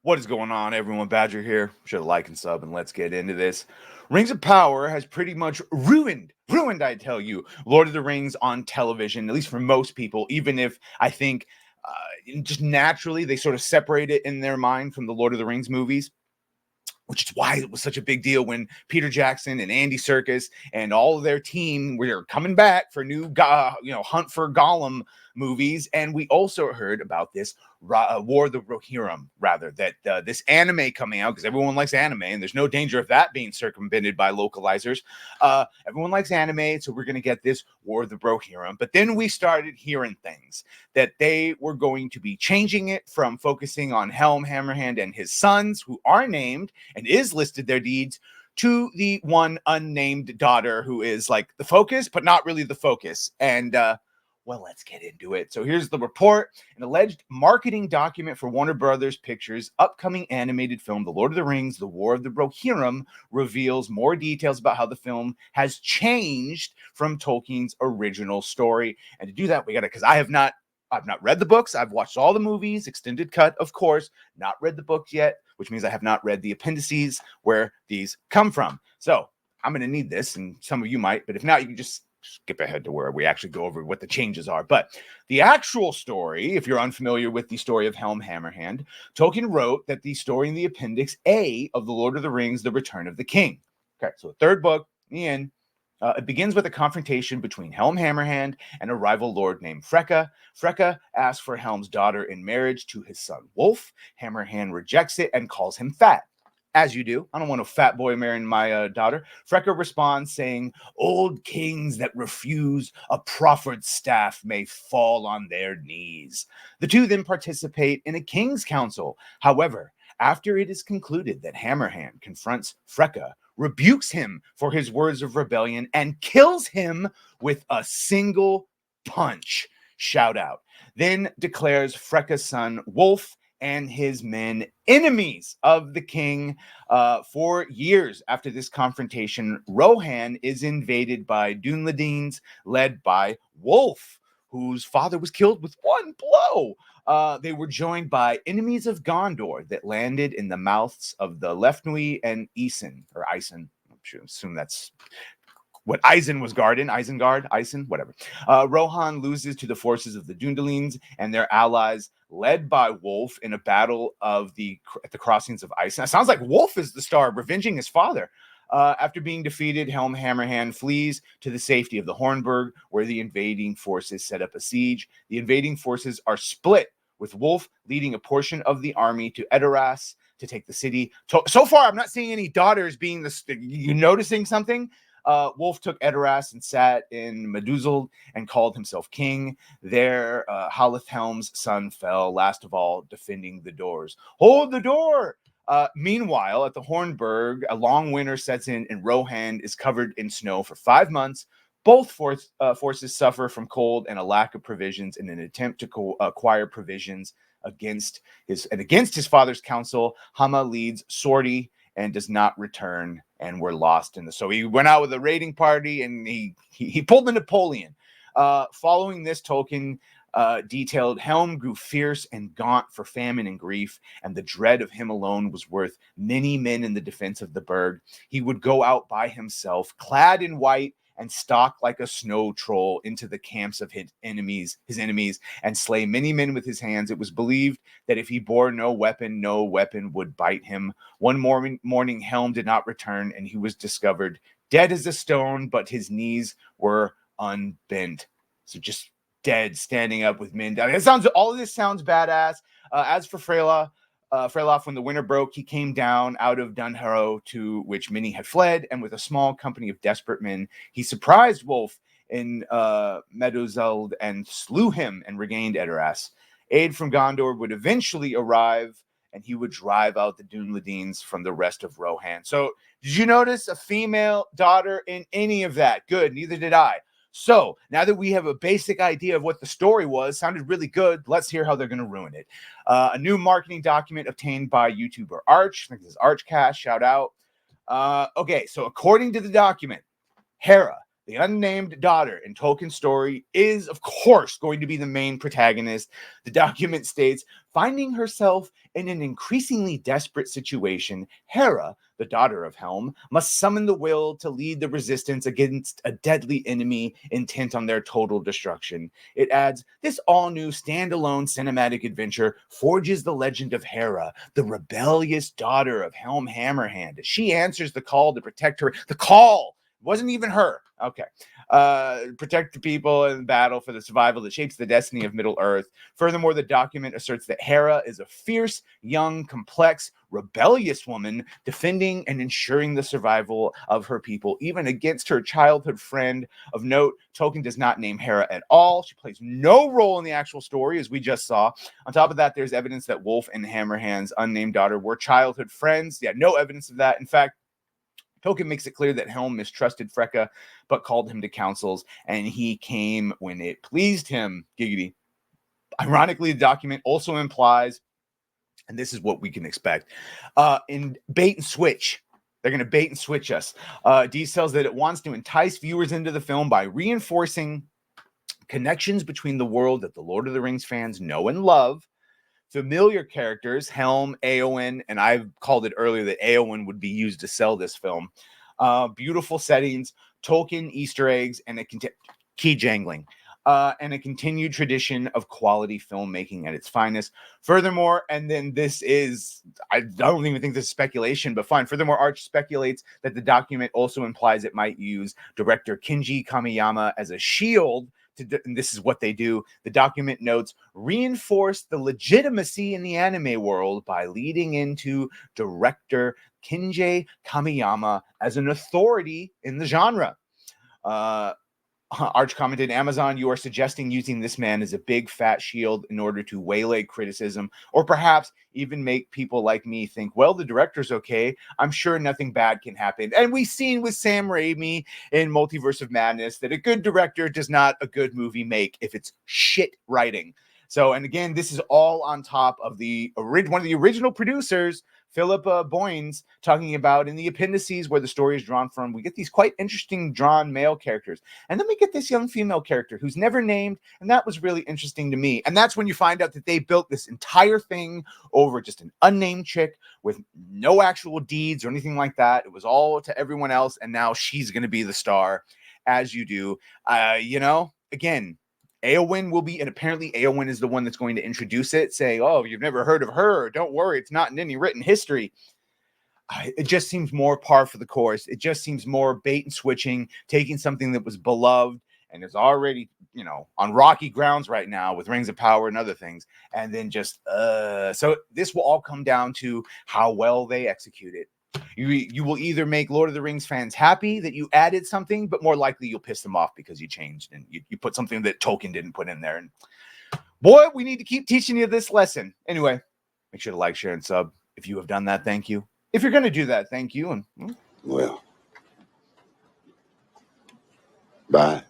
What is going on, everyone? Badger here. Should like and sub, and let's get into this. Rings of Power has pretty much ruined, I tell you, Lord of the Rings on television, at least for most people, even if I think just naturally they sort of separate it in their mind from the Lord of the Rings movies, which is why it was such a big deal when Peter Jackson and Andy Serkis and all of their team were coming back for new, Hunt for Gollum movies. And we also heard about this War of the Rohirrim, rather, that this anime coming out, because everyone likes anime, and there's no danger of that being circumvented by localizers. Everyone likes anime, so we're going to get this War of the Rohirrim. But then we started hearing things that they were going to be changing it from focusing on Helm, Hammerhand, and his sons, who are named and is listed their deeds, to the one unnamed daughter who is like the focus, but not really the focus. And well, let's get into it. So here's the report. An alleged marketing document for Warner Brothers Pictures' upcoming animated film, The Lord of the Rings, The War of the Rohirrim, reveals more details about how the film has changed from Tolkien's original story. And to do that, we got to, because I've not read the books. I've watched all the movies, extended cut, of course, not read the books yet, which means I have not read the appendices where these come from. So I'm going to need this, and some of you might, but if not, you can just skip ahead to where we actually go over what the changes are. But the actual story, if you're unfamiliar with the story of Helm Hammerhand, Tolkien wrote that the story in the Appendix A of The Lord of the Rings, The Return of the King. Okay, so the third book, the end. It begins with a confrontation between Helm Hammerhand and a rival lord named Freka. Freka asks for Helm's daughter in marriage to his son Wolf. Hammerhand rejects it and calls him fat. As you do. I don't want a fat boy marrying my daughter. Freka responds saying, "Old kings that refuse a proffered staff may fall on their knees." The two then participate in a king's council. However, after it is concluded that Hammerhand confronts Freka, rebukes him for his words of rebellion, and kills him with a single punch. Shout out. Then declares Freka's son Wolf and his men enemies of the king. For years after this confrontation, Rohan is invaded by Dunladines, led by Wolf, whose father was killed with one blow. They were joined by enemies of Gondor that landed in the mouths of the Lefnui and Isen, or Isen. I'm sure, assume that's what Eisen was guarding, Isen, whatever. Rohan loses to the forces of the Dundalines and their allies, led by Wolf in a battle at the crossings of Isen. It sounds like Wolf is the star, revenging his father. After being defeated, Helm Hammerhand flees to the safety of the Hornburg, where the invading forces set up a siege. The invading forces are split, with Wolf leading a portion of the army to Edoras to take the city. So far, I'm not seeing any daughters being you noticing something? Wolf took Edoras and sat in Meduzald and called himself king. There, Haleth-Helm's son fell, last of all, defending the doors. Hold the door! Meanwhile, at the Hornburg, a long winter sets in, and Rohan is covered in snow for 5 months. Both forces suffer from cold and a lack of provisions in an attempt to acquire provisions against his father's counsel. Hama leads sortie and does not return, and we're lost in the. So he went out with a raiding party, and he pulled a Napoleon. Following this, Tolkien detailed Helm grew fierce and gaunt for famine and grief, and the dread of him alone was worth many men in the defense of the burg. He would go out by himself, clad in white, and stalk like a snow troll into the camps of his enemies, and slay many men with his hands. It was believed that if he bore no weapon would bite him. One morning, Helm did not return, and he was discovered dead as a stone, but his knees were unbent. So just dead, standing up with men down. All of this sounds badass. As for Freylof, when the winter broke, he came down out of Dunharrow, to which many had fled, and with a small company of desperate men, he surprised Wolf in Meduzald and slew him and regained Edoras. Aid from Gondor would eventually arrive, and he would drive out the Dunladines from the rest of Rohan. So, did you notice a female daughter in any of that? Good, neither did I. So, now that we have a basic idea of what the story was, sounded really good, let's hear how they're going to ruin it. A new marketing document obtained by YouTuber Arch. I think this is Archcast, shout out. Okay, so according to the document, Hera, the unnamed daughter in Tolkien's story, is, of course, going to be the main protagonist. The document states, finding herself in an increasingly desperate situation, Hera, the daughter of Helm, must summon the will to lead the resistance against a deadly enemy intent on their total destruction. It adds, this all-new standalone cinematic adventure forges the legend of Hera, the rebellious daughter of Helm Hammerhand. She answers the call to protect her. The call! It wasn't even her. Okay. Protect the people in battle for the survival that shapes the destiny of Middle-earth. Furthermore, the document asserts that Hera is a fierce, young, complex, rebellious woman defending and ensuring the survival of her people, even against her childhood friend. Of note, Tolkien does not name Hera at all. She plays no role in the actual story, as we just saw. On top of that, there's evidence that Wolf and Hammerhand's unnamed daughter were childhood friends. Yeah, no evidence of that. In fact, Tolkien makes it clear that Helm mistrusted Freka, but called him to councils, and he came when it pleased him. Giggity. Ironically, the document also implies, and this is what we can expect, in bait and switch. They're going to bait and switch us. Details that it wants to entice viewers into the film by reinforcing connections between the world that the Lord of the Rings fans know and love, familiar characters, Helm, Eowyn, and I've called it earlier that Eowyn would be used to sell this film. Beautiful settings, Tolkien Easter eggs, and key jangling. And a continued tradition of quality filmmaking at its finest. Furthermore, and then this is, I don't even think this is speculation, but fine. Furthermore, Arch speculates that the document also implies it might use director Kinji Kamiyama as a shield. And this is what they do. The document notes, reinforce the legitimacy in the anime world by leading into director Kinji Kamiyama as an authority in the genre. Arch commented, Amazon, you are suggesting using this man as a big fat shield in order to waylay criticism, or perhaps even make people like me think, well, the director's okay. I'm sure nothing bad can happen. And we've seen with Sam Raimi in Multiverse of Madness that a good director does not a good movie make if it's shit writing. So, and again, this is all on top of one of the original producers, Philip Boynes, talking about in the appendices where the story is drawn from. We get these quite interesting drawn male characters. And then we get this young female character who's never named. And that was really interesting to me. And that's when you find out that they built this entire thing over just an unnamed chick with no actual deeds or anything like that. It was all to everyone else. And now she's going to be the star, as you do. Again, Eowyn will be, and apparently Eowyn is the one that's going to introduce it, saying, oh, you've never heard of her. Don't worry, it's not in any written history. It just seems more par for the course. It just seems more bait and switching, taking something that was beloved and is already, on rocky grounds right now with Rings of Power and other things. And then just, so this will all come down to how well they execute it. You will either make Lord of the Rings fans happy that you added something, but more likely you'll piss them off because you changed and you put something that Tolkien didn't put in there. And boy, we need to keep teaching you this lesson. Anyway, make sure to like, share, and sub. If you have done that, thank you. If you're going to do that, thank you. And well, bye.